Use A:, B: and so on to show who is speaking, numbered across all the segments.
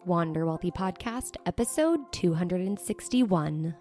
A: Wander Wealthy Podcast, episode 261.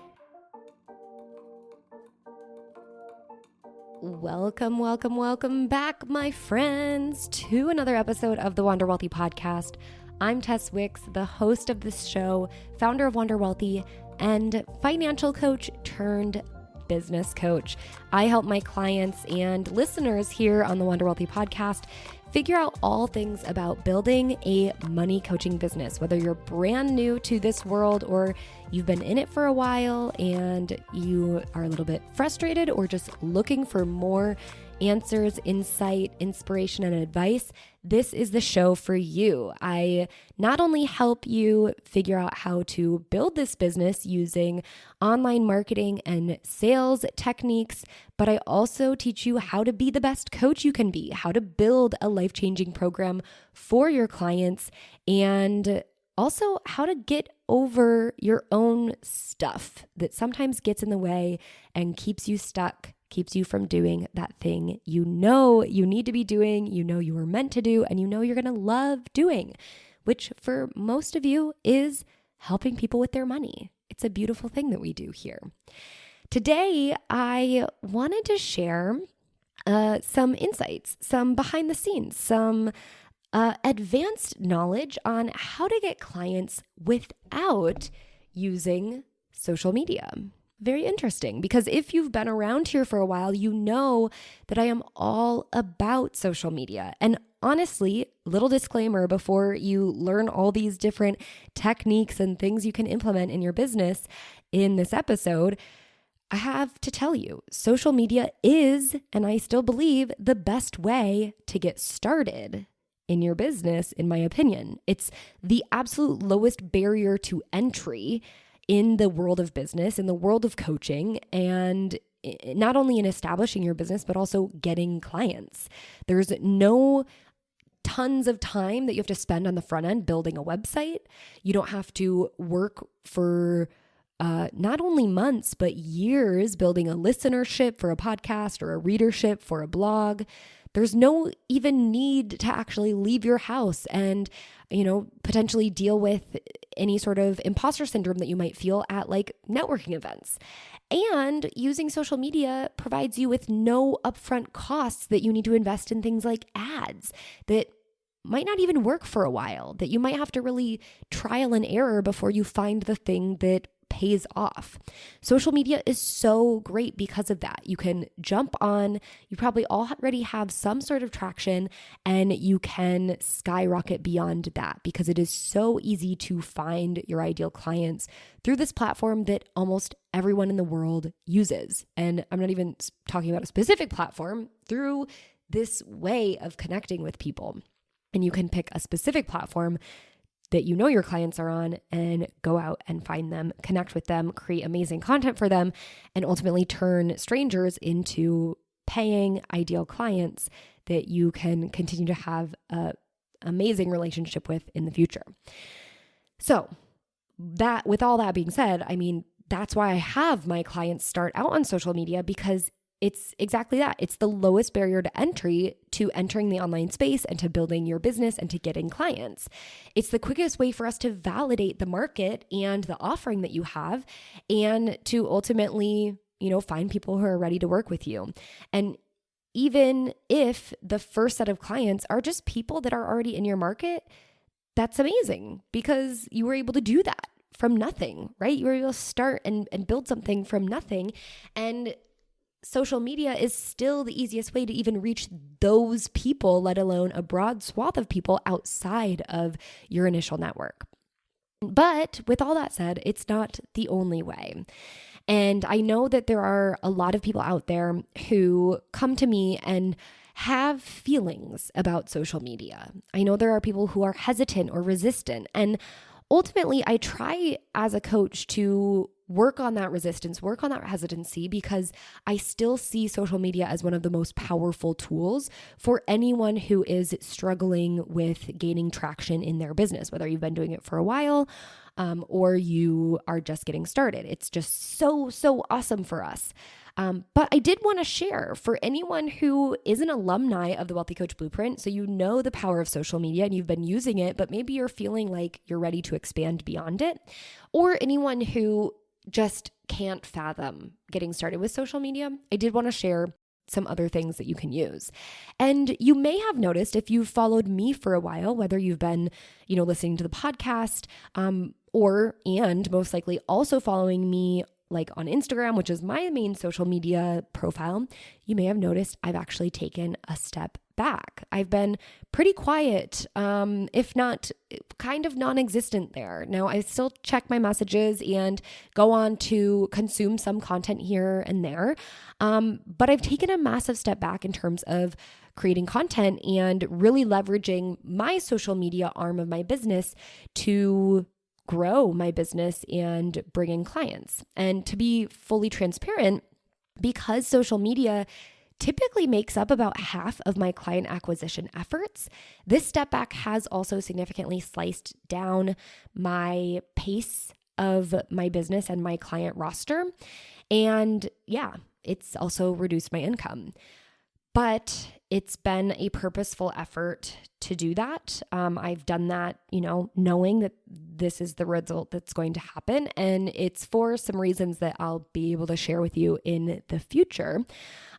A: Welcome back, my friends, to another episode of the Wander Wealthy Podcast. I'm Tess Wicks, the host of this show, founder of Wander Wealthy, and financial coach turned business coach. I help my clients and listeners here on the Wander Wealthy Podcast figure out all things about building a money coaching business, whether you're brand new to this world or you've been in it for a while and you are a little bit frustrated or just looking for more answers, insight, inspiration, and advice. This is the show for you. I not only help you figure out how to build this business using online marketing and sales techniques, but I also teach you how to be the best coach you can be, how to build a life-changing program for your clients, and also how to get over your own stuff that sometimes gets in the way and keeps you stuck, keeps you from doing that thing you know you need to be doing, you know you were meant to do, and you know you're going to love doing, which for most of you is helping people with their money. It's a beautiful thing that we do here. Today, I wanted to share some insights, some behind the scenes, some advanced knowledge on how to get clients without using social media. Very interesting, because if you've been around here for a while, you know that I am all about social media. And honestly, little disclaimer before you learn all these different techniques and things you can implement in your business in this episode, I have to tell you, social media is, and I still believe, the best way to get started in your business, in my opinion. It's the absolute lowest barrier to entry in the world of business, in the world of coaching, and not only in establishing your business, but also getting clients. There's no tons of time that you have to spend on the front end building a website. You don't have to work for not only months, but years building a listenership for a podcast or a readership for a blog. There's no even need to actually leave your house and, potentially deal with any sort of imposter syndrome that you might feel at like networking events. And using social media provides you with no upfront costs that you need to invest in things like ads that might not even work for a while, that you might have to really trial and error before you find the thing that pays off. Social media is so great because of that. You can jump on, you probably already have some sort of traction, and you can skyrocket beyond that because it is so easy to find your ideal clients through this platform that almost everyone in the world uses. And I'm not even talking about a specific platform, through this way of connecting with people. And you can pick a specific platform that you know your clients are on and go out and find them, connect with them, create amazing content for them, and ultimately turn strangers into paying ideal clients that you can continue to have an amazing relationship with in the future. So that, with all that being said, that's why I have my clients start out on social media, because it's exactly that. It's the lowest barrier to entry to entering the online space and to building your business and to getting clients. It's the quickest way for us to validate the market and the offering that you have, and to ultimately, find people who are ready to work with you. And even if the first set of clients are just people that are already in your market, that's amazing, because you were able to do that from nothing, right? You were able to start and build something from nothing. And social media is still the easiest way to even reach those people, let alone a broad swath of people outside of your initial network. But with all that said, it's not the only way. And I know that there are a lot of people out there who come to me and have feelings about social media. I know there are people who are hesitant or resistant. And ultimately, I try as a coach to work on that resistance, work on that hesitancy, because I still see social media as one of the most powerful tools for anyone who is struggling with gaining traction in their business, whether you've been doing it for a while or you are just getting started. It's just so awesome for us. But I did want to share for anyone who is an alumni of the Wealthy Coach Blueprint, so you know the power of social media and you've been using it, but maybe you're feeling like you're ready to expand beyond it, or anyone who just can't fathom getting started with social media, I did want to share some other things that you can use. And you may have noticed if you've followed me for a while, whether you've been, listening to the podcast, and most likely also following me like on Instagram, which is my main social media profile, you may have noticed I've actually taken a step back. I've been pretty quiet, if not kind of non-existent there. Now, I still check my messages and go on to consume some content here and there, but I've taken a massive step back in terms of creating content and really leveraging my social media arm of my business to grow my business and bring in clients. And to be fully transparent, because social media typically makes up about half of my client acquisition efforts, this step back has also significantly sliced down my pace of my business and my client roster. And yeah, it's also reduced my income. But it's been a purposeful effort to do that. I've done that, knowing that this is the result that's going to happen. And it's for some reasons that I'll be able to share with you in the future.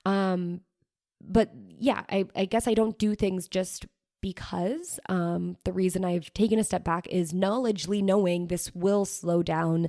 A: But yeah, I guess I don't do things just because. The reason I've taken a step back is knowledgeably knowing this will slow down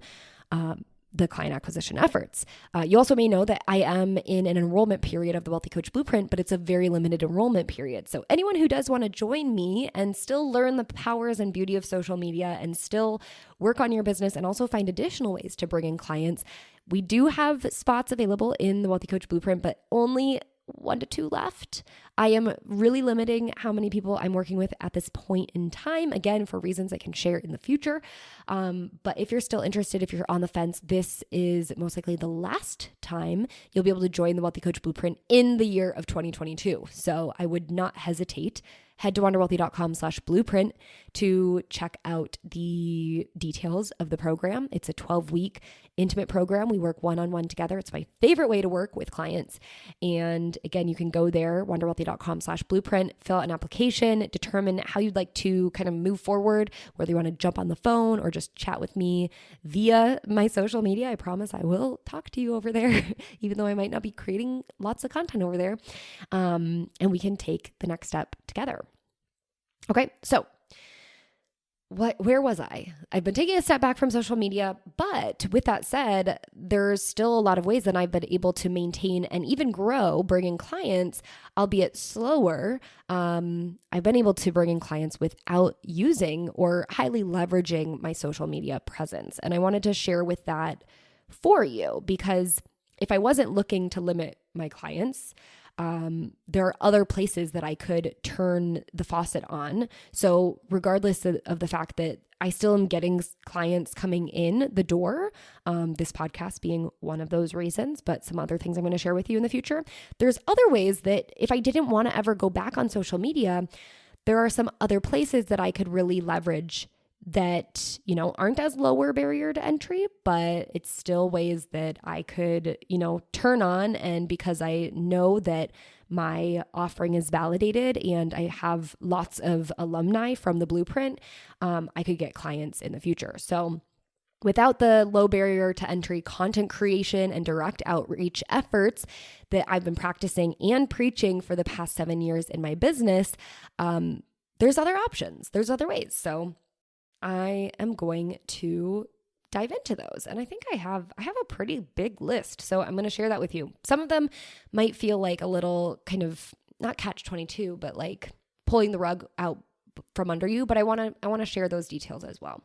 A: the client acquisition efforts. You also may know that I am in an enrollment period of the Wealthy Coach Blueprint, but it's a very limited enrollment period. So anyone who does want to join me and still learn the powers and beauty of social media and still work on your business and also find additional ways to bring in clients, we do have spots available in the Wealthy Coach Blueprint, but only 1 to 2 left. I am really limiting how many people I'm working with at this point in time, again, for reasons I can share in the future. But if you're still interested, if you're on the fence, this is most likely the last time you'll be able to join the Wealthy Coach Blueprint in the year of 2022. So I would not hesitate. Head to wanderwealthy.com/blueprint to check out the details of the program. It's a 12-week intimate program. We work one-on-one together. It's my favorite way to work with clients. And again, you can go there, wanderwealthy.com/blueprint, fill out an application, determine how you'd like to kind of move forward, whether you want to jump on the phone or just chat with me via my social media. I promise I will talk to you over there, even though I might not be creating lots of content over there. And we can take the next step together. Okay, so where was I? I've been taking a step back from social media, but with that said, there's still a lot of ways that I've been able to maintain and even grow bringing clients, albeit slower. I've been able to bring in clients without using or highly leveraging my social media presence. And I wanted to share with that for you, because if I wasn't looking to limit my clients, there are other places that I could turn the faucet on. So regardless of the fact that I still am getting clients coming in the door, this podcast being one of those reasons, but some other things I'm going to share with you in the future. There's other ways that if I didn't want to ever go back on social media, there are some other places that I could really leverage that, aren't as lower barrier to entry, but it's still ways that I could, turn on. And because I know that my offering is validated and I have lots of alumni from the blueprint, I could get clients in the future. So without the low barrier to entry content creation and direct outreach efforts that I've been practicing and preaching for the past 7 years in my business, there's other options. There's other ways. So I am going to dive into those. And I think I have a pretty big list. So I'm going to share that with you. Some of them might feel like a little kind of not catch-22, but like pulling the rug out from under you. But I want to share those details as well.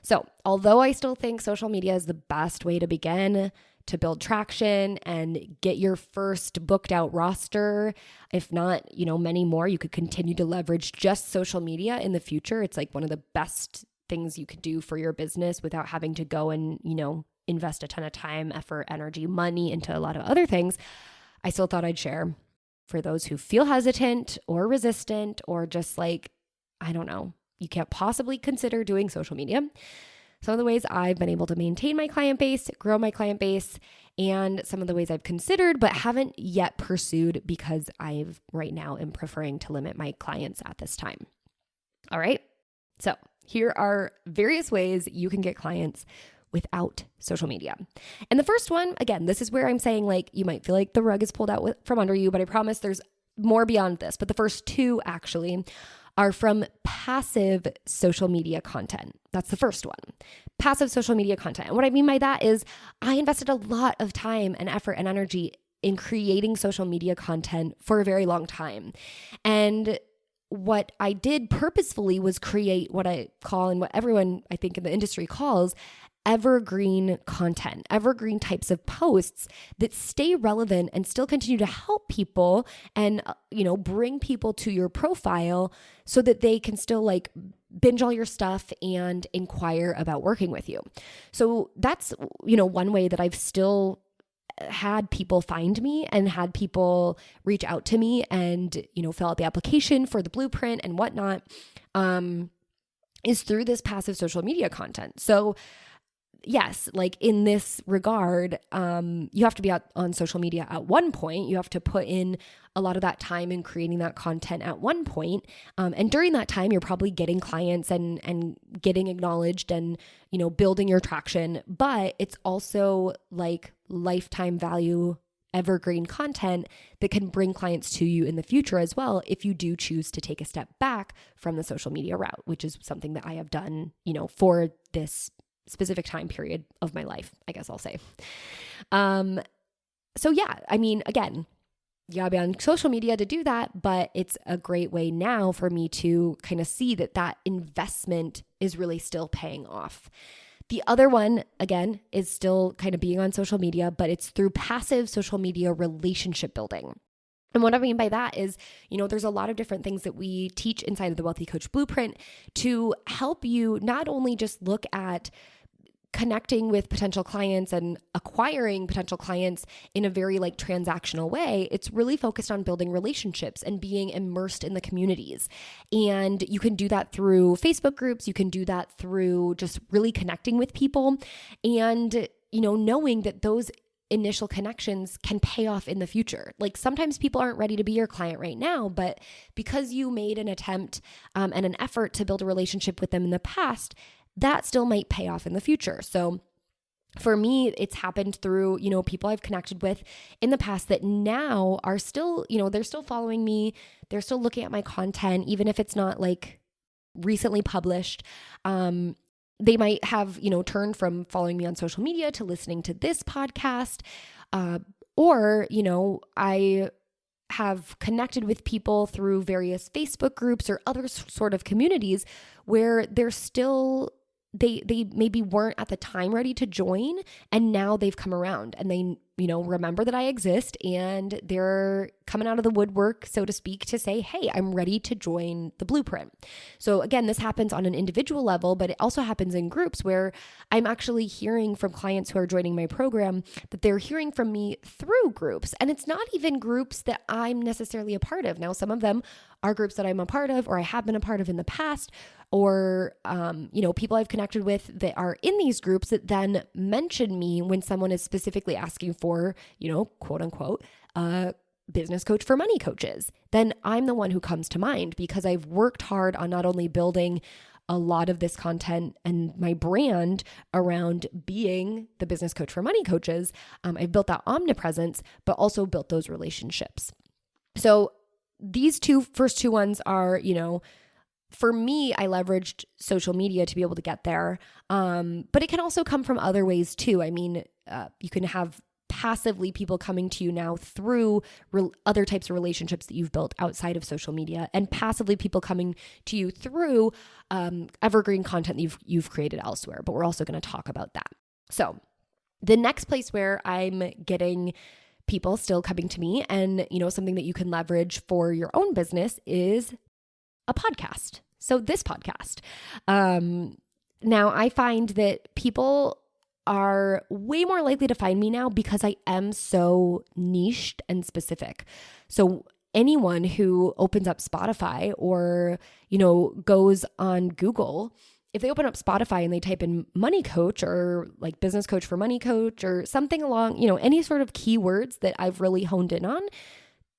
A: So although I still think social media is the best way to begin to build traction and get your first booked out roster, if not, many more, you could continue to leverage just social media in the future. It's like one of the best things you could do for your business without having to go and, invest a ton of time, effort, energy, money into a lot of other things, I still thought I'd share for those who feel hesitant or resistant or just like, I don't know, you can't possibly consider doing social media. Some of the ways I've been able to maintain my client base, grow my client base, and some of the ways I've considered but haven't yet pursued because I've right now am preferring to limit my clients at this time. All right. So here are various ways you can get clients without social media. And the first one, again, this is where I'm saying like you might feel like the rug is pulled out from under you, but I promise there's more beyond this. But the first two actually are from passive social media content. That's the first one, passive social media content. And what I mean by that is I invested a lot of time and effort and energy in creating social media content for a very long time. And what I did purposefully was create what I call, and what everyone I think in the industry calls, evergreen content, evergreen types of posts that stay relevant and still continue to help people and, bring people to your profile so that they can still like binge all your stuff and inquire about working with you. So that's, one way that I've still had people find me and had people reach out to me and, fill out the application for the blueprint and whatnot, is through this passive social media content. So yes, like in this regard, you have to be on social media at one point. You have to put in a lot of that time in creating that content at one point. And during that time, you're probably getting clients and getting acknowledged and, building your traction. But it's also like lifetime value, evergreen content that can bring clients to you in the future as well if you do choose to take a step back from the social media route, which is something that I have done, for this specific time period of my life, I guess I'll say. So yeah, I mean, again, you gotta be on social media to do that, but it's a great way now for me to kind of see that investment is really still paying off. The other one, again, is still kind of being on social media, but it's through passive social media relationship building. And what I mean by that is, there's a lot of different things that we teach inside of the Wealthy Coach Blueprint to help you not only just look at connecting with potential clients and acquiring potential clients in a very like transactional way. It's really focused on building relationships and being immersed in the communities. And you can do that through Facebook groups. You can do that through just really connecting with people and, knowing that those initial connections can pay off in the future. Like sometimes people aren't ready to be your client right now, but because you made an attempt and an effort to build a relationship with them in the past, that still might pay off in the future. So for me, it's happened through, people I've connected with in the past that now are still, they're still following me. They're still looking at my content, even if it's not like recently published. They might have, turned from following me on social media to listening to this podcast. Or, I have connected with people through various Facebook groups or other sort of communities where they're still, they maybe weren't at the time ready to join, and now they've come around and they, remember that I exist and they're coming out of the woodwork, so to speak, to say, hey, I'm ready to join the blueprint. So again, this happens on an individual level, but it also happens in groups where I'm actually hearing from clients who are joining my program that they're hearing from me through groups. And it's not even groups that I'm necessarily a part of. Now, some of them are groups that I'm a part of or I have been a part of in the past, or, people I've connected with that are in these groups that then mention me when someone is specifically asking for, quote unquote, business coach for money coaches. Then I'm the one who comes to mind because I've worked hard on not only building a lot of this content and my brand around being the business coach for money coaches. I've built that omnipresence, but also built those relationships. So these first two ones are, for me, I leveraged social media to be able to get there. But it can also come from other ways too. I mean, you can have passively people coming to you now through other types of relationships that you've built outside of social media, and passively people coming to you through evergreen content that you've created elsewhere. But we're also going to talk about that. So the next place where I'm getting people still coming to me and, something that you can leverage for your own business is a podcast. So this podcast. Now I find that people are way more likely to find me now because I am so niched and specific. So anyone who opens up Spotify or, goes on Google, if they open up Spotify and they type in money coach or like business coach for money coach or something along, any sort of keywords that I've really honed in on,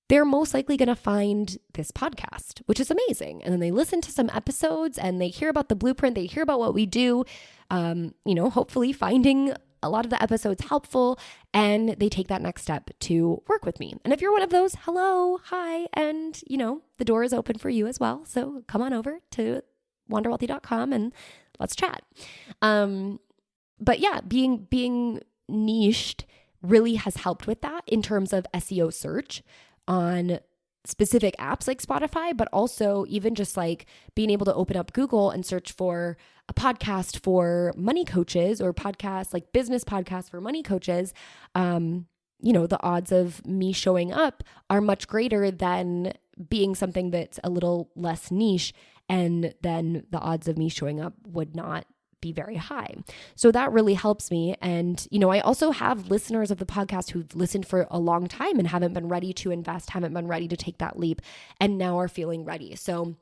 A: they're most likely going to find this podcast, which is amazing. And then they listen to some episodes and they hear about the blueprint, they hear about what we do, hopefully finding a lot of the episodes helpful, and they take that next step to work with me. And if you're one of those, hello, hi, and the door is open for you as well. So come on over to wanderwealthy.com and let's chat. But yeah, being niched really has helped with that in terms of SEO search on specific apps like Spotify, but also even just like being able to open up Google and search for a podcast for money coaches or podcast, like business podcasts for money coaches. The odds of me showing up are much greater than being something that's a little less niche, and then the odds of me showing up would not be very high. So that really helps me. And, I also have listeners of the podcast who've listened for a long time and haven't been ready to invest, haven't been ready to take that leap, and now are feeling ready. So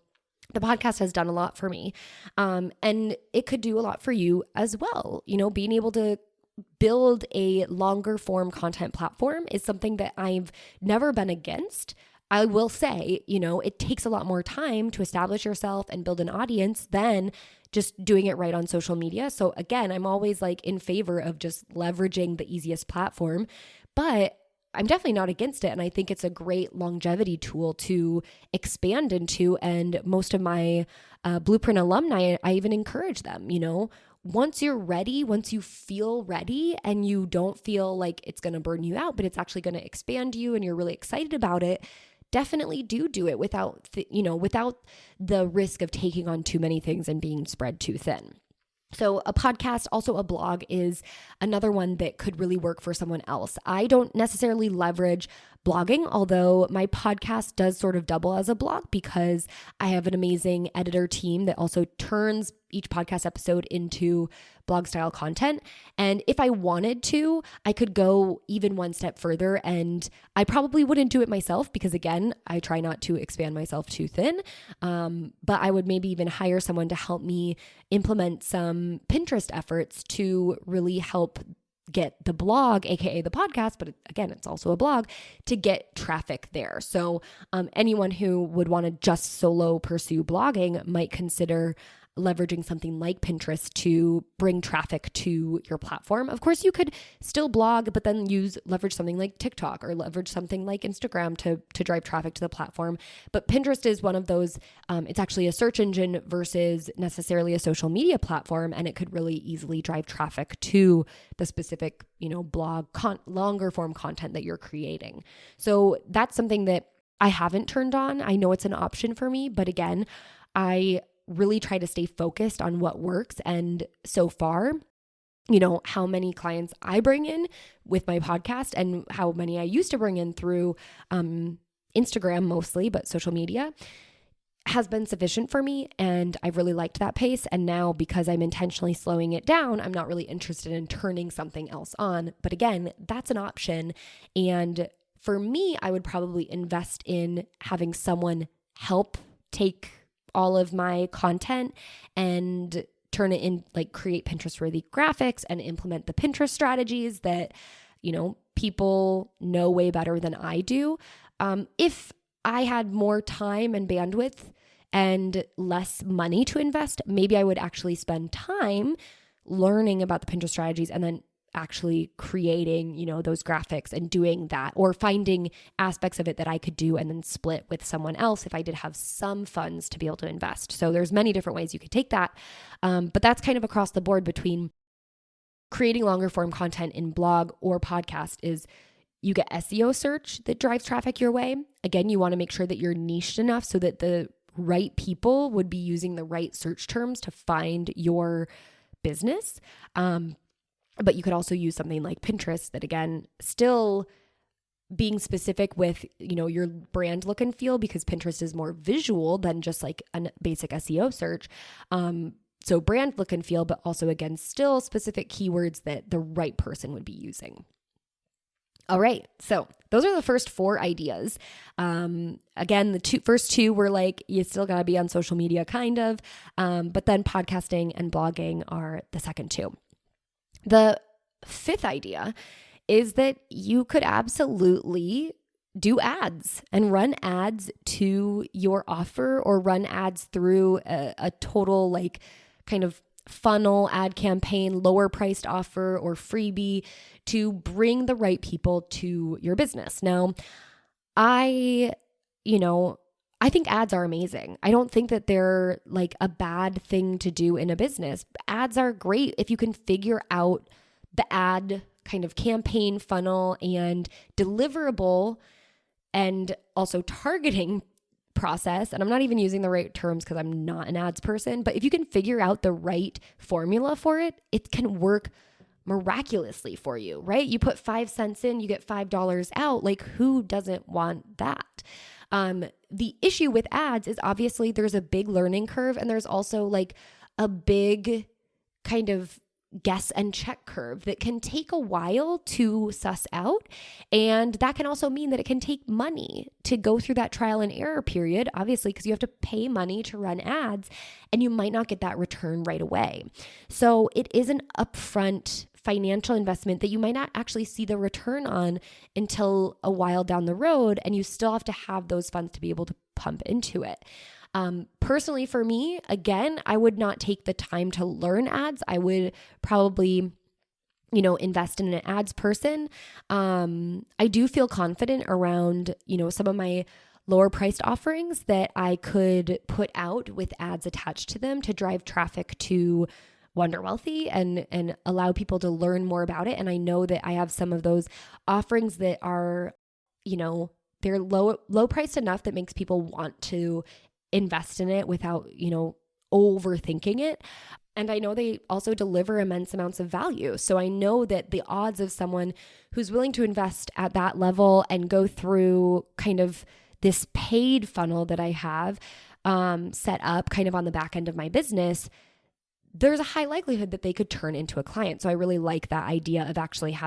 A: the podcast has done a lot for me. And it could do a lot for you as well. Being able to build a longer form content platform is something that I've never been against. I will say, it takes a lot more time to establish yourself and build an audience than just doing it right on social media. So again, I'm always like in favor of just leveraging the easiest platform, but I'm definitely not against it. And I think it's a great longevity tool to expand into. And most of my Blueprint alumni, I even encourage them, once you're ready, once you feel ready and you don't feel like it's going to burn you out, but it's actually going to expand you and you're really excited about it, definitely do it without the risk of taking on too many things and being spread too thin. So a podcast, also a blog, is another one that could really work for someone else. I don't necessarily leverage blogging, although my podcast does sort of double as a blog because I have an amazing editor team that also turns each podcast episode into blog style content. And if I wanted to, I could go even one step further, and I probably wouldn't do it myself because, again, I try not to expand myself too thin. But I would maybe even hire someone to help me implement some Pinterest efforts to really help get the blog, aka the podcast, but again, it's also a blog, to get traffic there. So anyone who would want to just solo pursue blogging might consider leveraging something like Pinterest to bring traffic to your platform. Of course, you could still blog, but then leverage something like TikTok or leverage something like Instagram to drive traffic to the platform. But Pinterest is one of those, it's actually a search engine versus necessarily a social media platform, and it could really easily drive traffic to the specific, blog, longer form content that you're creating. So that's something that I haven't turned on. I know it's an option for me, but again, I really try to stay focused on what works. And so far, how many clients I bring in with my podcast and how many I used to bring in through Instagram mostly, but social media has been sufficient for me. And I've really liked that pace. And now, because I'm intentionally slowing it down, I'm not really interested in turning something else on. But again, that's an option. And for me, I would probably invest in having someone help take all of my content and turn it in, like create Pinterest-worthy graphics and implement the Pinterest strategies that, people know way better than I do. If I had more time and bandwidth and less money to invest, maybe I would actually spend time learning about the Pinterest strategies and then actually creating, those graphics and doing that, or finding aspects of it that I could do and then split with someone else if I did have some funds to be able to invest. So there's many different ways you could take that. But that's kind of across the board between creating longer form content in blog or podcast. Is you get SEO search that drives traffic your way. Again, you want to make sure that you're niched enough so that the right people would be using the right search terms to find your business. But you could also use something like Pinterest that, again, still being specific with, your brand look and feel, because Pinterest is more visual than just like a basic SEO search. So brand look and feel, but also again, still specific keywords that the right person would be using. All right, so those are the first 4 ideas. Again, the first two were like, you still gotta be on social media kind of, but then podcasting and blogging are the second 2. The 5th idea is that you could absolutely do ads and run ads to your offer, or run ads through a total like kind of funnel ad campaign, lower priced offer or freebie to bring the right people to your business. Now, I think ads are amazing. I don't think that they're like a bad thing to do in a business. Ads are great if you can figure out the ad kind of campaign funnel and deliverable and also targeting process. And I'm not even using the right terms because I'm not an ads person, but if you can figure out the right formula for it, it can work miraculously for you, right? You put 5 cents in, you get $5 out. Like, who doesn't want that? The issue with ads is obviously there's a big learning curve, and there's also like a big kind of guess and check curve that can take a while to suss out. And that can also mean that it can take money to go through that trial and error period, obviously, because you have to pay money to run ads and you might not get that return right away. So it is an upfront financial investment that you might not actually see the return on until a while down the road, and you still have to have those funds to be able to pump into it. Personally, for me, again, I would not take the time to learn ads. I would probably, invest in an ads person. I do feel confident around, some of my lower priced offerings that I could put out with ads attached to them to drive traffic to Wonder Wealthy and allow people to learn more about it. And I know that I have some of those offerings that are, they're low priced enough that makes people want to invest in it without, overthinking it. And I know they also deliver immense amounts of value. So I know that the odds of someone who's willing to invest at that level and go through kind of this paid funnel that I have set up kind of on the back end of my business, there's a high likelihood that they could turn into a client. So I really like that idea of actually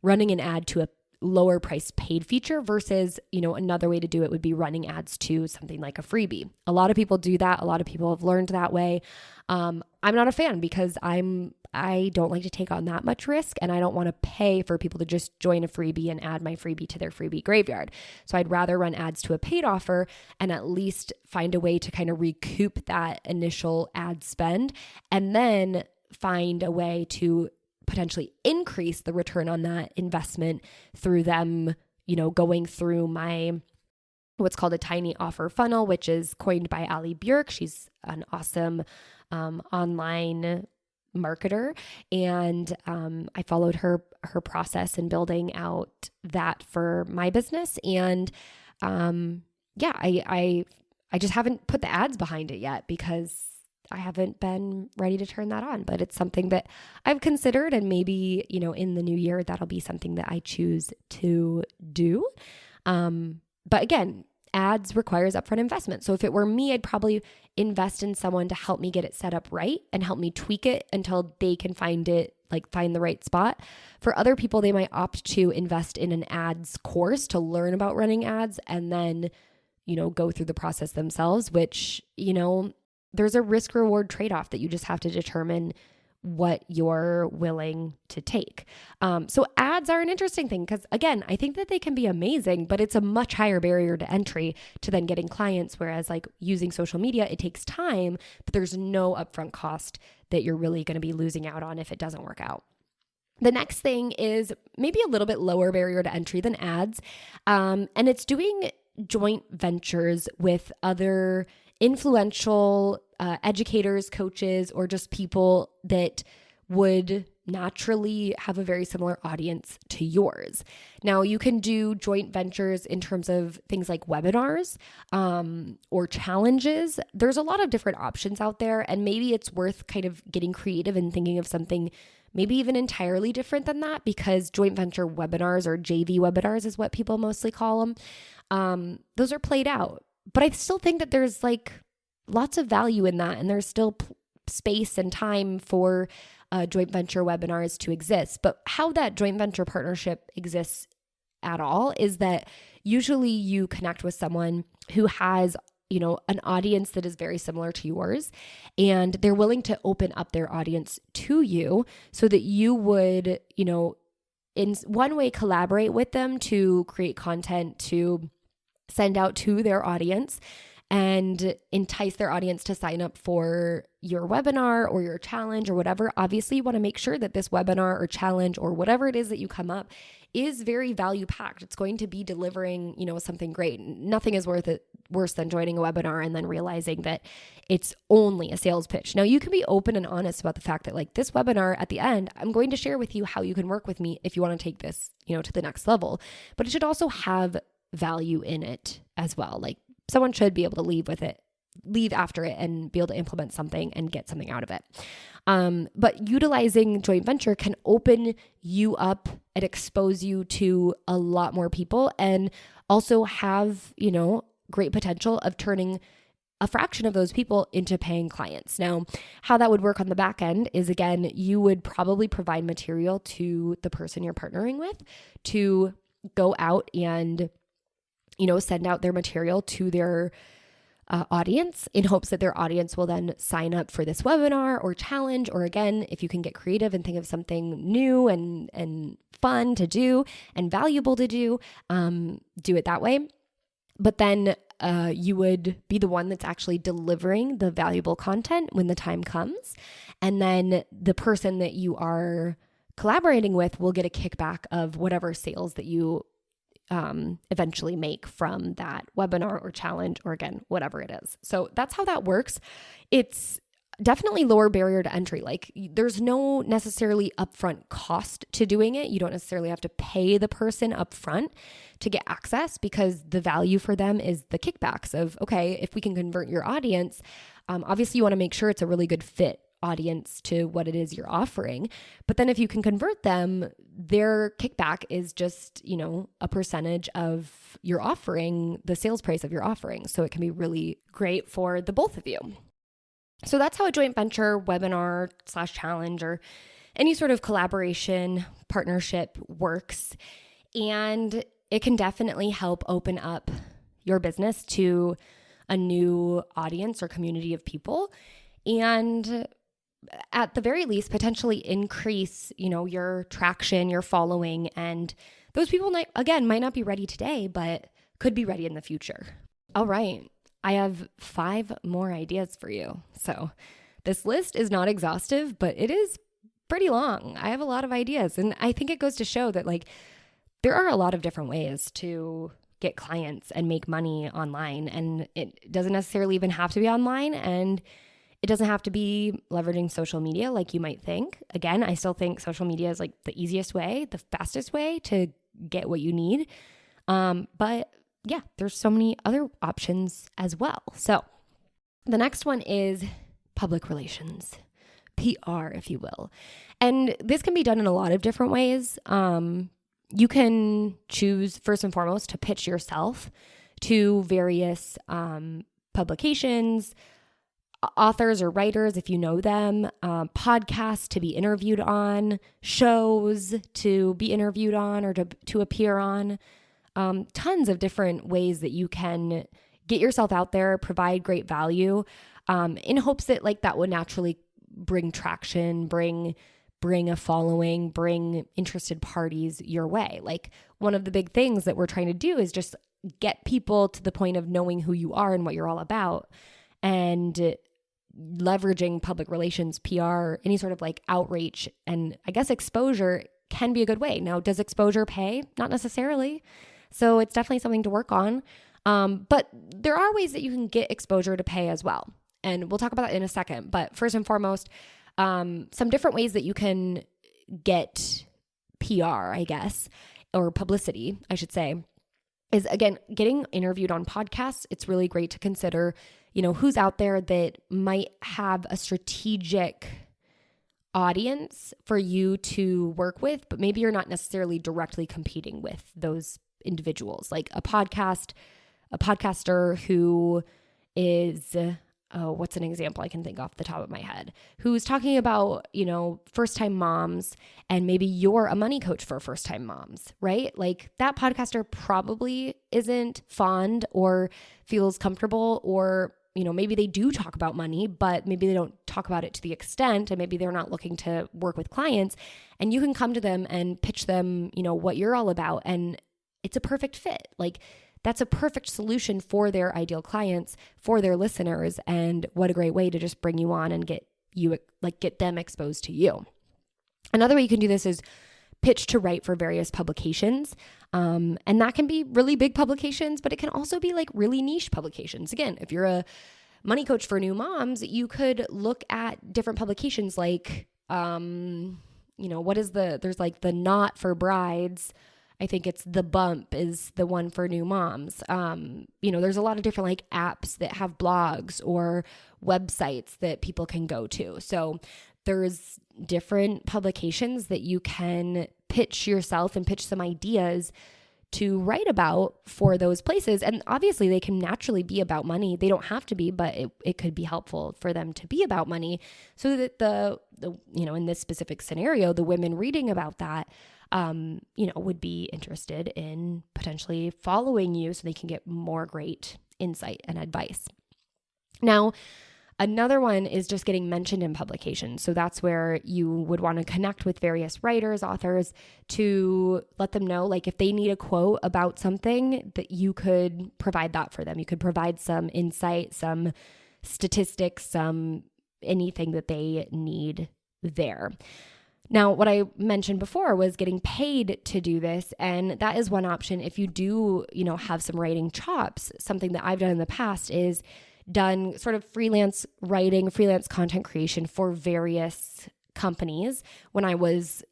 A: running an ad to a lower price paid feature versus, another way to do it would be running ads to something like a freebie. A lot of people do that. A lot of people have learned that way. I'm not a fan because I don't like to take on that much risk, and I don't want to pay for people to just join a freebie and add my freebie to their freebie graveyard. So I'd rather run ads to a paid offer and at least find a way to kind of recoup that initial ad spend, and then find a way to potentially increase the return on that investment through them, going through my what's called a tiny offer funnel, which is coined by Ali Bjork. She's an awesome online marketer. And I followed her process in building out that for my business. And I just haven't put the ads behind it yet because I haven't been ready to turn that on, but it's something that I've considered, and maybe, in the new year, that'll be something that I choose to do. But again, ads requires upfront investment. So if it were me, I'd probably invest in someone to help me get it set up right and help me tweak it until they can find the right spot. For other people, they might opt to invest in an ads course to learn about running ads and then, go through the process themselves, which, there's a risk reward trade-off that you just have to determine what you're willing to take. So ads are an interesting thing because, again, I think that they can be amazing, but it's a much higher barrier to entry to then getting clients. Whereas like using social media, it takes time, but there's no upfront cost that you're really going to be losing out on if it doesn't work out. The next thing is maybe a little bit lower barrier to entry than ads. And it's doing joint ventures with other influential educators, coaches, or just people that would naturally have a very similar audience to yours. Now, you can do joint ventures in terms of things like webinars or challenges. There's a lot of different options out there, and maybe it's worth kind of getting creative and thinking of something maybe even entirely different than that, because joint venture webinars, or JV webinars is what people mostly call them, those are played out. But I still think that there's like lots of value in that, and there's still space and time for joint venture webinars to exist. But how that joint venture partnership exists at all is that usually you connect with someone who has an audience that is very similar to yours, and they're willing to open up their audience to you so that you would, in one way collaborate with them to create content to send out to their audience and entice their audience to sign up for your webinar or your challenge or whatever. Obviously, you want to make sure that this webinar or challenge or whatever it is that you come up is very value packed. It's going to be delivering, something great. Nothing is worse than joining a webinar and then realizing that it's only a sales pitch. Now, you can be open and honest about the fact that like this webinar at the end, I'm going to share with you how you can work with me if you want to take this, to the next level, but it should also have value in it as well. Like someone should be able to leave after it and be able to implement something and get something out of it. But utilizing joint venture can open you up and expose you to a lot more people and also have, great potential of turning a fraction of those people into paying clients. Now, how that would work on the back end is, again, you would probably provide material to the person you're partnering with to go out and, send out their material to their audience in hopes that their audience will then sign up for this webinar or challenge. Or again, if you can get creative and think of something new and fun to do and valuable to do it that way. But then you would be the one that's actually delivering the valuable content when the time comes. And then the person that you are collaborating with will get a kickback of whatever sales that you eventually make from that webinar or challenge, or again, whatever it is. So that's how that works. It's definitely lower barrier to entry. Like there's no necessarily upfront cost to doing it. You don't necessarily have to pay the person upfront to get access because the value for them is the kickbacks of, okay, if we can convert your audience, obviously you want to make sure it's a really good fit audience to what it is you're offering. But then if you can convert them, their kickback is just, a percentage of your offering, the sales price of your offering. So it can be really great for the both of you. So that's how a joint venture webinar / challenge or any sort of collaboration partnership works. And it can definitely help open up your business to a new audience or community of people. And at the very least, potentially increase, your traction, your following. And those people might not be ready today, but could be ready in the future. All right. I have 5 more ideas for you. So this list is not exhaustive, but it is pretty long. I have a lot of ideas. And I think it goes to show that there are a lot of different ways to get clients and make money online. And it doesn't necessarily even have to be online. And it doesn't have to be leveraging social media like you might think. Again, I still think social media is the easiest way, the fastest way to get what you need. But yeah, there's so many other options as well. So the next one is public relations, PR, if you will. And this can be done in a lot of different ways. You can choose, first and foremost, to pitch yourself to various publications, authors or writers, if you know them, podcasts to be interviewed on, shows to be interviewed on or to appear on, tons of different ways that you can get yourself out there, provide great value, in hopes that that would naturally bring traction, bring a following, bring interested parties your way. One of the big things that we're trying to do is just get people to the point of knowing who you are and what you're all about, and leveraging public relations, PR, any sort of outreach and I guess exposure can be a good way. Now, does exposure pay? Not necessarily. So it's definitely something to work on. But there are ways that you can get exposure to pay as well. And we'll talk about that in a second. But first and foremost, some different ways that you can get PR, I guess, or publicity, I should say, is again, getting interviewed on podcasts. It's really great to consider, who's out there that might have a strategic audience for you to work with, but maybe you're not necessarily directly competing with those individuals. Like a podcaster who is what's an example I can think off the top of my head, who's talking about, first-time moms, and maybe you're a money coach for first-time moms, right? Like that podcaster probably isn't fond or feels comfortable, or, maybe they do talk about money, but maybe they don't talk about it to the extent, and maybe they're not looking to work with clients, and you can come to them and pitch them, what you're all about, and it's a perfect fit. Like that's a perfect solution for their ideal clients, for their listeners, and what a great way to just bring you on and get them exposed to you. Another way you can do this is pitch to write for various publications. And that can be really big publications, but it can also be like really niche publications. Again, if you're a money coach for new moms, you could look at different publications like, there's like the Not for Brides. I think it's The Bump is the one for new moms. There's a lot of different like apps that have blogs or websites that people can go to. So there's different publications that you can pitch yourself and pitch some ideas to write about for those places. And obviously they can naturally be about money. They don't have to be, but it could be helpful for them to be about money, so that the in this specific scenario, the women reading about that would be interested in potentially following you so they can get more great insight and advice. Now, another one is just getting mentioned in publications. So that's where you would want to connect with various writers, authors, to let them know, like if they need a quote about something, that you could provide that for them. You could provide some insight, some statistics, some anything that they need there. Now, what I mentioned before was getting paid to do this, and that is one option. If you do, have some writing chops, something that I've done in the past is done sort of freelance writing, freelance content creation for various companies when I was,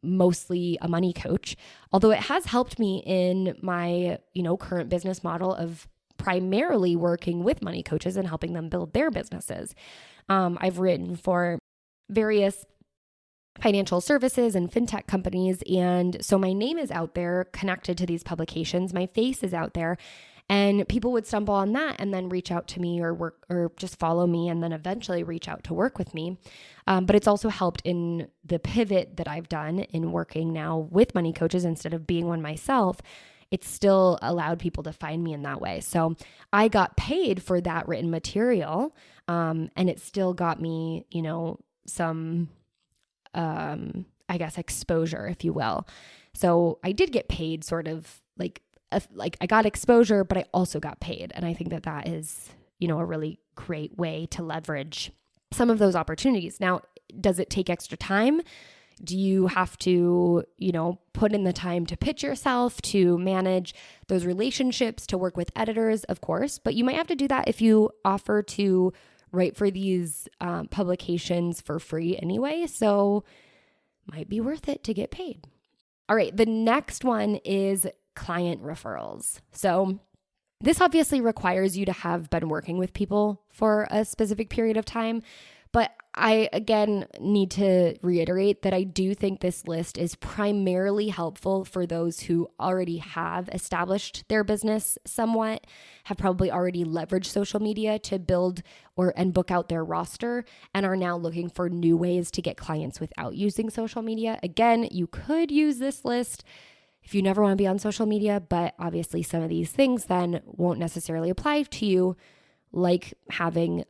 A: mostly a money coach, although it has helped me in my, current business model of primarily working with money coaches and helping them build their businesses. I've written for various financial services and fintech companies. And so my name is out there connected to these publications. My face is out there, and people would stumble on that and then reach out to me or just follow me and then eventually reach out to work with me. But it's also helped in the pivot that I've done in working now with money coaches instead of being one myself. It's still allowed people to find me in that way. So I got paid for that written material, and it still got me, some exposure, if you will. So I did get paid sort of like I got exposure, but I also got paid. And I think that is, a really great way to leverage some of those opportunities. Now, does it take extra time? Do you have to, put in the time to pitch yourself, to manage those relationships, to work with editors? Of course, but you might have to do that if you offer to write for these publications for free anyway. So might be worth it to get paid. All right, the next one is client referrals. So this obviously requires you to have been working with people for a specific period of time. But I, again, need to reiterate that I do think this list is primarily helpful for those who already have established their business somewhat, have probably already leveraged social media to build and book out their roster, and are now looking for new ways to get clients without using social media. Again, you could use this list if you never want to be on social media, but obviously some of these things then won't necessarily apply to you, like having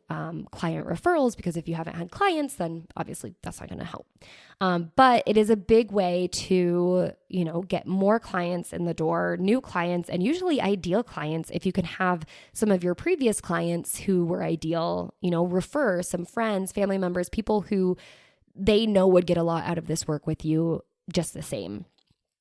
A: client referrals, because if you haven't had clients, then obviously that's not going to help. But it is a big way to, get more clients in the door, new clients, and usually ideal clients. If you can have some of your previous clients who were ideal, refer some friends, family members, people who they know would get a lot out of this work with you just the same.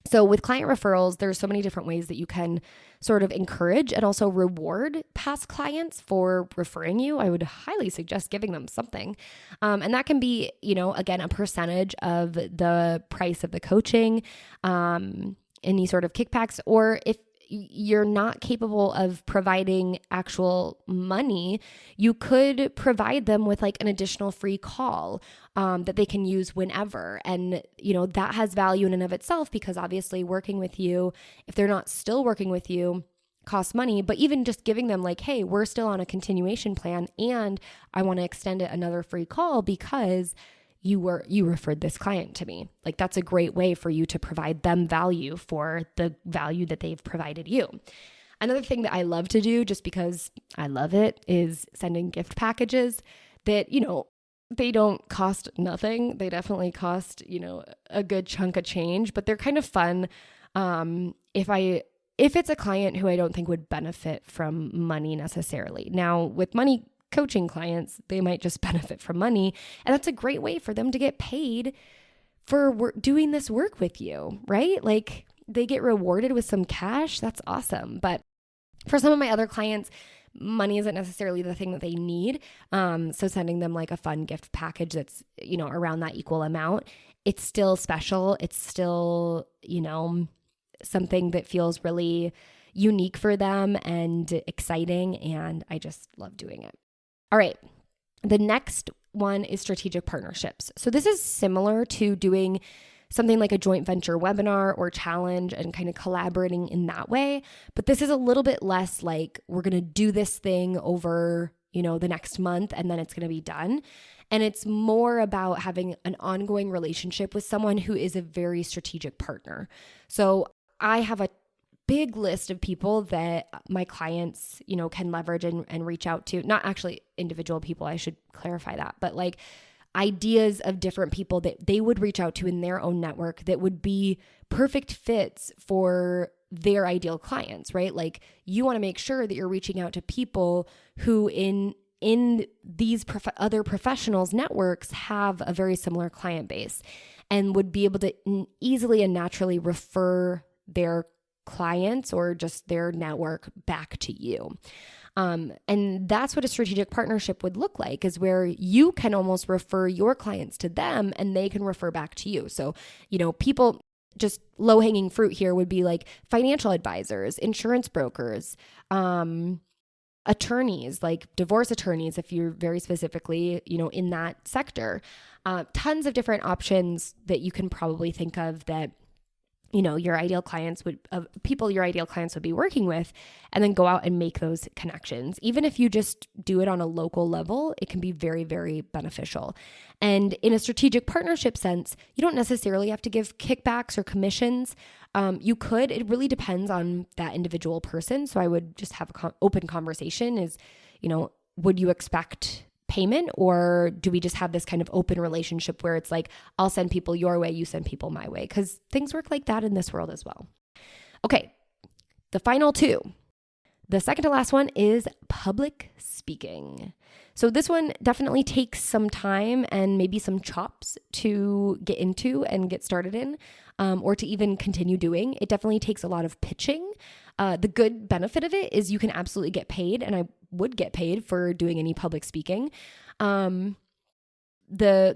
A: So with client referrals, there's so many different ways that you can sort of encourage and also reward past clients for referring you. I would highly suggest giving them something. And that can be, again, a percentage of the price of the coaching, any sort of kickbacks, or if you're not capable of providing actual money, you could provide them with like an additional free call that they can use whenever. And, that has value in and of itself, because obviously working with you, if they're not still working with you, costs money, but even just giving them like, hey, we're still on a continuation plan and I want to extend it another free call because you referred this client to me. Like that's a great way for you to provide them value for the value that they've provided you. Another thing that I love to do, just because I love it, is sending gift packages that, they don't cost nothing. They definitely cost, a good chunk of change, but they're kind of fun. If it's a client who I don't think would benefit from money necessarily. Now, with money coaching clients, they might just benefit from money, and that's a great way for them to get paid for doing this work with you, right? Like they get rewarded with some cash. That's awesome. But for some of my other clients, money isn't necessarily the thing that they need. So sending them like a fun gift package that's, around that equal amount, it's still special. It's still, something that feels really unique for them and exciting. And I just love doing it. All right. The next one is strategic partnerships. So this is similar to doing something like a joint venture webinar or challenge and kind of collaborating in that way. But this is a little bit less like we're going to do this thing over, the next month and then it's going to be done. And it's more about having an ongoing relationship with someone who is a very strategic partner. So I have a big list of people that my clients, can leverage and reach out to, not actually individual people, I should clarify that, but like ideas of different people that they would reach out to in their own network that would be perfect fits for their ideal clients, right? Like you want to make sure that you're reaching out to people who in these other professionals' networks have a very similar client base and would be able to easily and naturally refer their clients or just their network back to you. And that's what a strategic partnership would look like, is where you can almost refer your clients to them and they can refer back to you. So, people, just low-hanging fruit here would be like financial advisors, insurance brokers, attorneys, like divorce attorneys, if you're very specifically, in that sector. Tons of different options that you can probably think of that your ideal clients would be working with, and then go out and make those connections. Even if you just do it on a local level, it can be very, very beneficial. And in a strategic partnership sense, you don't necessarily have to give kickbacks or commissions. You could, it really depends on that individual person. So I would just have an open conversation is, would you expect payment, or do we just have this kind of open relationship where it's like, I'll send people your way, you send people my way? Because things work like that in this world as well. Okay, the final two. The second to last one is public speaking. So this one definitely takes some time and maybe some chops to get into and get started in, or to even continue doing. It definitely takes a lot of pitching. The good benefit of it is you can absolutely get paid, and I would get paid for doing any public speaking. The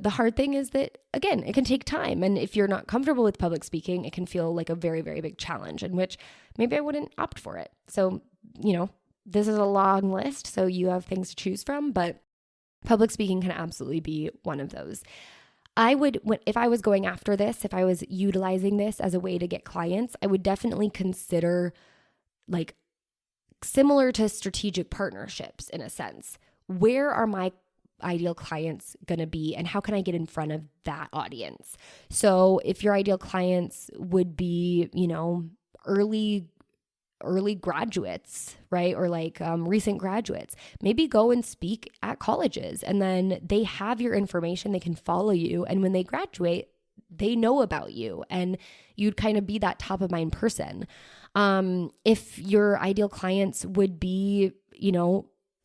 A: hard thing is that, again, it can take time. And if you're not comfortable with public speaking, it can feel like a very, very big challenge, in which maybe I wouldn't opt for it. So, this is a long list, so you have things to choose from, but public speaking can absolutely be one of those. If I was going after this, if I was utilizing this as a way to get clients, I would definitely consider like similar to strategic partnerships in a sense. Where are my ideal clients going to be, and how can I get in front of that audience? So if your ideal clients would be, early graduates, right? Or like recent graduates, maybe go and speak at colleges, and then they have your information, they can follow you. And when they graduate, they know about you, and you'd kind of be that top of mind person. If your ideal clients would be,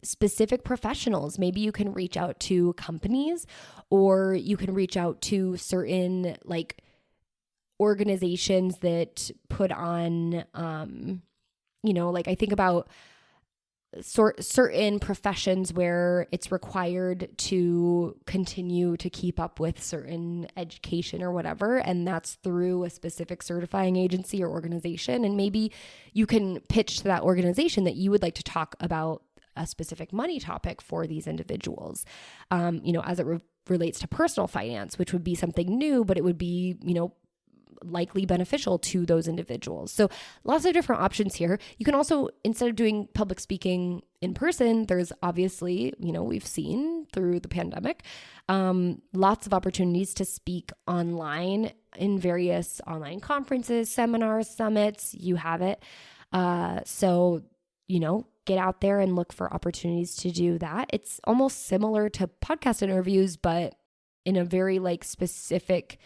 A: specific professionals, maybe you can reach out to companies, or you can reach out to certain like organizations that put on, like I think about certain professions where it's required to continue to keep up with certain education or whatever, and that's through a specific certifying agency or organization. And maybe you can pitch to that organization that you would like to talk about a specific money topic for these individuals, as it relates to personal finance, which would be something new, but it would be, likely beneficial to those individuals. So lots of different options here. You can also, instead of doing public speaking in person, there's obviously, we've seen through the pandemic, lots of opportunities to speak online in various online conferences, seminars, summits, you have it. So, get out there and look for opportunities to do that. It's almost similar to podcast interviews, but in a very specific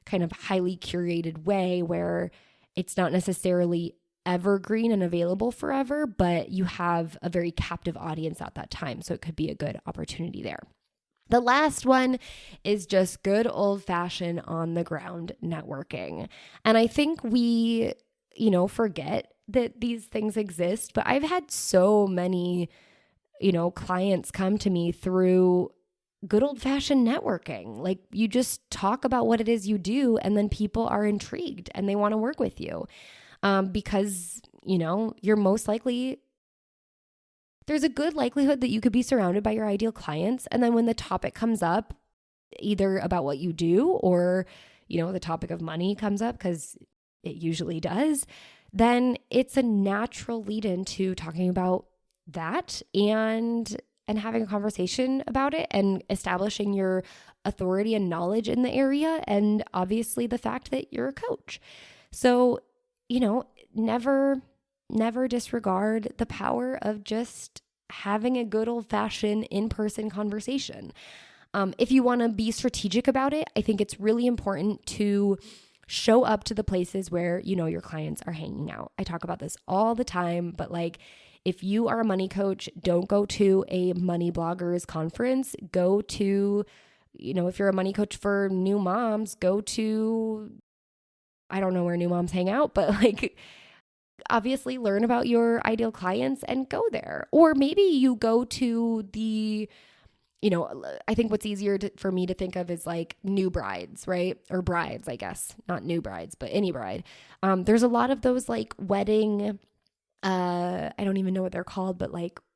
A: kind of highly curated way where it's not necessarily evergreen and available forever, but you have a very captive audience at that time. So it could be a good opportunity there. The last one is just good old-fashioned on-the-ground networking. And I think we, forget that these things exist, but I've had so many, clients come to me through good old-fashioned networking. You just talk about what it is you do, and then people are intrigued and they want to work with you because, you're most likely, there's a good likelihood that you could be surrounded by your ideal clients. And then when the topic comes up, either about what you do or, the topic of money comes up, because it usually does, then it's a natural lead into talking about that and having a conversation about it and establishing your authority and knowledge in the area, and obviously the fact that you're a coach. So, never disregard the power of just having a good old-fashioned in-person conversation. If you want to be strategic about it, I think it's really important to show up to the places where your clients are hanging out. I talk about this all the time, but if you are a money coach, don't go to a money bloggers conference. Go to, if you're a money coach for new moms, go to, I don't know where new moms hang out, but obviously learn about your ideal clients and go there. Or maybe you go to the, I think what's easier for me to think of is new brides, right? Or brides, I guess, not new brides, but any bride. There's a lot of those wedding, I don't even know what they're called, but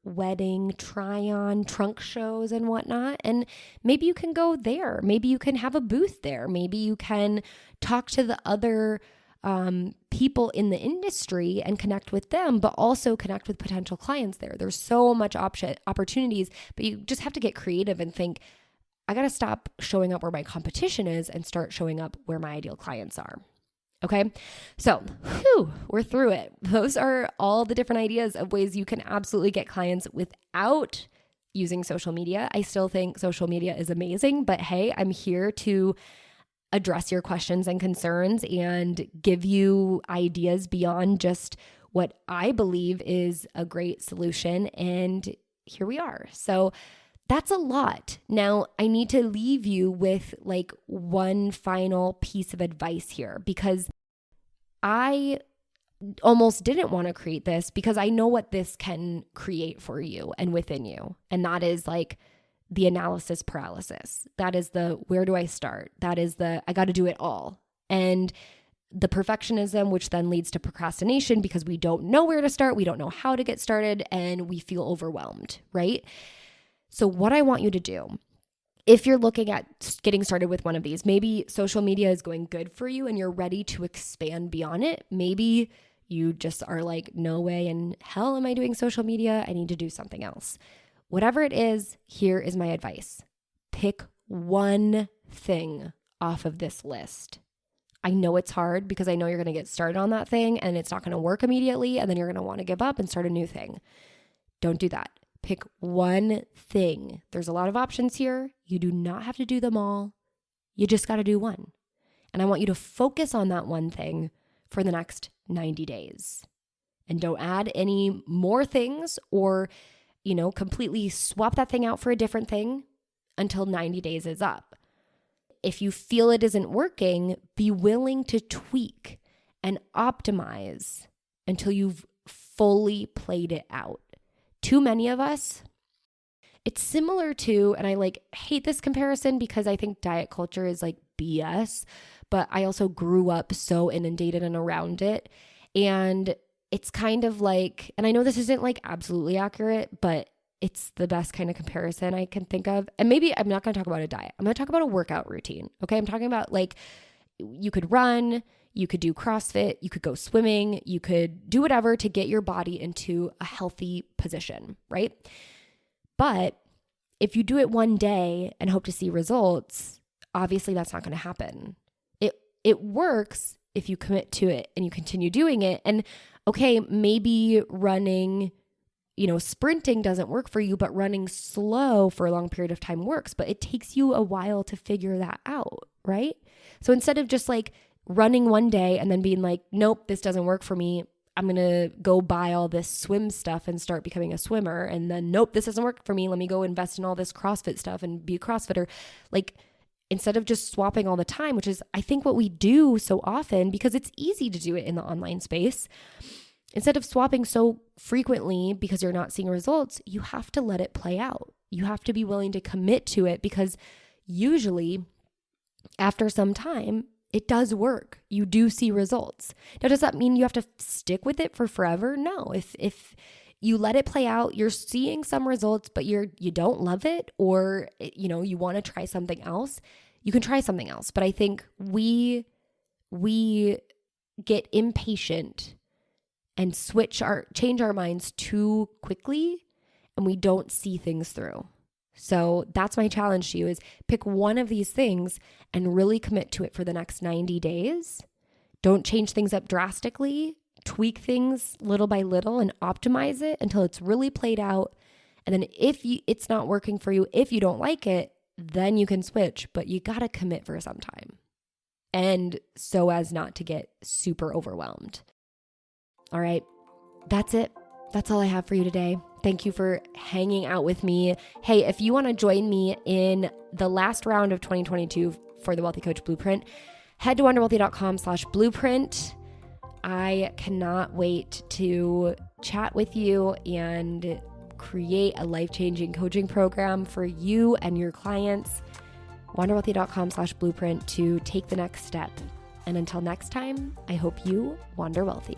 A: wedding try-on trunk shows and whatnot. And maybe you can go there. Maybe you can have a booth there. Maybe you can talk to the other people in the industry and connect with them, but also connect with potential clients there. There's so much opportunities, but you just have to get creative and think, I got to stop showing up where my competition is and start showing up where my ideal clients are. Okay. So we're through it. Those are all the different ideas of ways you can absolutely get clients without using social media. I still think social media is amazing, but hey, I'm here to address your questions and concerns and give you ideas beyond just what I believe is a great solution. And here we are. So that's a lot. Now, I need to leave you with one final piece of advice here, because I almost didn't want to create this because I know what this can create for you and within you. And that is the analysis paralysis. That is the, where do I start? That is the, I got to do it all. And the perfectionism, which then leads to procrastination because we don't know where to start. We don't know how to get started and we feel overwhelmed, right? So what I want you to do, if you're looking at getting started with one of these, maybe social media is going good for you and you're ready to expand beyond it. Maybe you just are no way in hell am I doing social media. I need to do something else. Whatever it is, here is my advice. Pick one thing off of this list. I know it's hard because I know you're going to get started on that thing and it's not going to work immediately, and then you're going to want to give up and start a new thing. Don't do that. Pick one thing. There's a lot of options here. You do not have to do them all. You just got to do one. And I want you to focus on that one thing for the next 90 days. And don't add any more things or completely swap that thing out for a different thing until 90 days is up. If you feel it isn't working, be willing to tweak and optimize until you've fully played it out. Too many of us, it's similar to, and I hate this comparison because I think diet culture is BS, but I also grew up so inundated and around it. And it's kind of and I know this isn't absolutely accurate, but it's the best kind of comparison I can think of. And maybe I'm not going to talk about a diet. I'm going to talk about a workout routine. Okay. I'm talking about you could run, You could do CrossFit, you could go swimming, you could do whatever to get your body into a healthy position, right? But if you do it one day and hope to see results, obviously that's not going to happen. It works if you commit to it and you continue doing it. And okay, maybe running, sprinting doesn't work for you, but running slow for a long period of time works. But it takes you a while to figure that out, right? So instead of just like running one day and then being like, nope, this doesn't work for me, I'm going to go buy all this swim stuff and start becoming a swimmer. And then, nope, this doesn't work for me. Let me go invest in all this CrossFit stuff and be a CrossFitter. Like, instead of just swapping all the time, which is, I think, what we do so often because it's easy to do it in the online space. Instead of swapping so frequently because you're not seeing results, you have to let it play out. You have to be willing to commit to it because usually after some time, it does work. You do see results. Now, does that mean you have to stick with it for forever? No. If you let it play out, you're seeing some results, but you don't love it, or you want to try something else, you can try something else. But I think we get impatient and change our minds too quickly, and we don't see things through. So that's my challenge to you, is pick one of these things and really commit to it for the next 90 days. Don't change things up drastically. Tweak things little by little and optimize it until it's really played out. And then if it's not working for you, if you don't like it, then you can switch, but you got to commit for some time. And so as not to get super overwhelmed. All right, that's it. That's all I have for you today. Thank you for hanging out with me. Hey, if you want to join me in the last round of 2022 for the Wealthy Coach Blueprint, head to wonderwealthy.com/blueprint. I cannot wait to chat with you and create a life-changing coaching program for you and your clients. wonderwealthy.com/blueprint to take the next step. And until next time, I hope you wander wealthy.